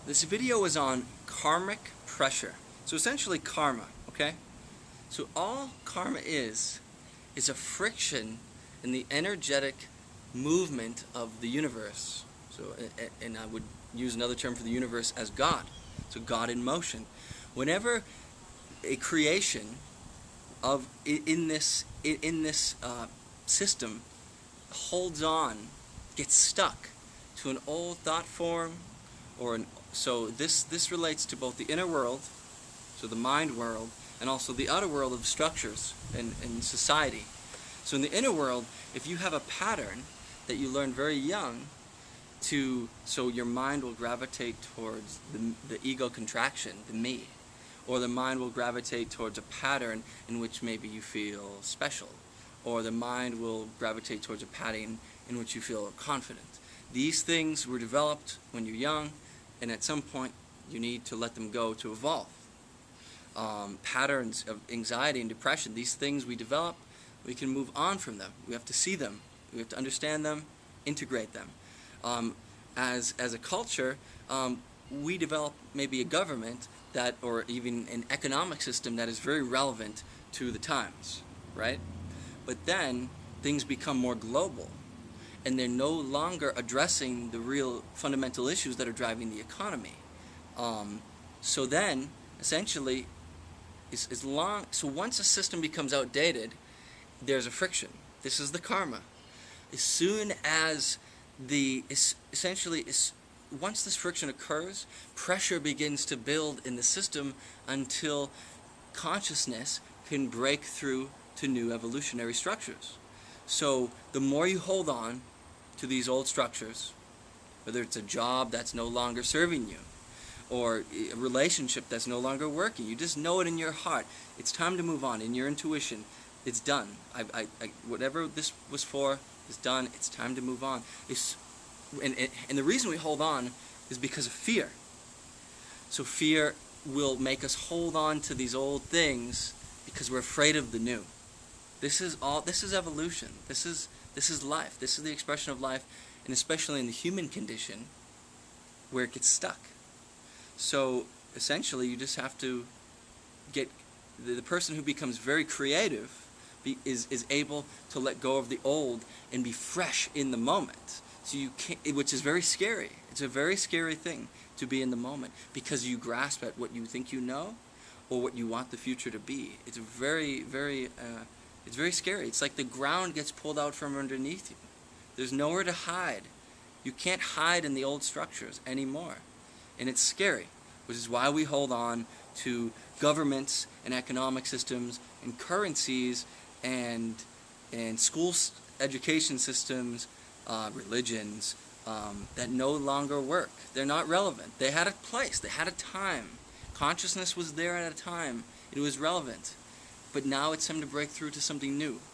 This video is on karmic pressure. So essentially karma, okay? So all karma is a friction in the energetic movement of the universe. So, and I would use another term for the universe as God. So God in motion. Whenever a creation of in this system holds on, gets stuck to an old thought form, so this relates to both the inner world, so the mind world, and also the outer world of structures and society. So in the inner world, if you have a pattern that you learn very young, so your mind will gravitate towards the ego contraction, the me, or the mind will gravitate towards a pattern in which maybe you feel special, or the mind will gravitate towards a pattern in which you feel confident. These things were developed when you're young, and at some point you need to let them go to evolve. Patterns of anxiety and depression, these things we develop, we can move on from them. We have to see them, we have to understand them, integrate them. As a culture, we develop maybe a government that, or even an economic system that is very relevant to the times, right? But then things become more global, and they're no longer addressing the real fundamental issues that are driving the economy. So then, essentially, so once a system becomes outdated, there's a friction. This is the karma. As soon as once this friction occurs, pressure begins to build in the system until consciousness can break through to new evolutionary structures. So the more you hold on to these old structures, whether it's a job that's no longer serving you, or a relationship that's no longer working, you just know it in your heart. It's time to move on. In your intuition, it's done. Whatever this was for is done. It's time to move on. And the reason we hold on is because of fear. So fear will make us hold on to these old things because we're afraid of the new. This is evolution. This is life. This is the expression of life, and especially in the human condition where it gets stuck. So essentially you just have to get the person who becomes very creative is able to let go of the old and be fresh in the moment. So you can't, which is very scary. It's a very scary thing to be in the moment because you grasp at what you think you know or what you want the future to be. It's very scary. It's like the ground gets pulled out from underneath you. There's nowhere to hide. You can't hide in the old structures anymore. And it's scary, which is why we hold on to governments and economic systems and currencies and schools, education systems, religions that no longer work. They're not relevant. They had a place. They had a time. Consciousness was there at a time. It was relevant. But now it's time to break through to something new.